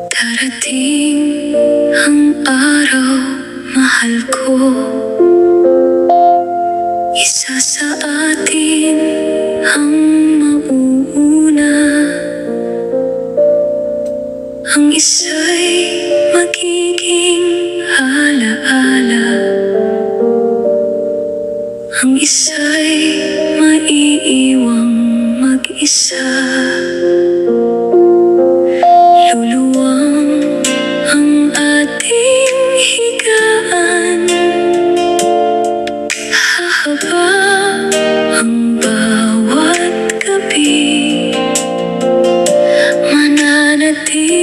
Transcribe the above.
Darating ang araw, mahal ko, isa sa atin ang mauuna. Ang isa'y magiging alaala, ang isa'y maiiwang mag-isa. Luluwang ang ating higaan, hahaba ang bawat gabi, mananatili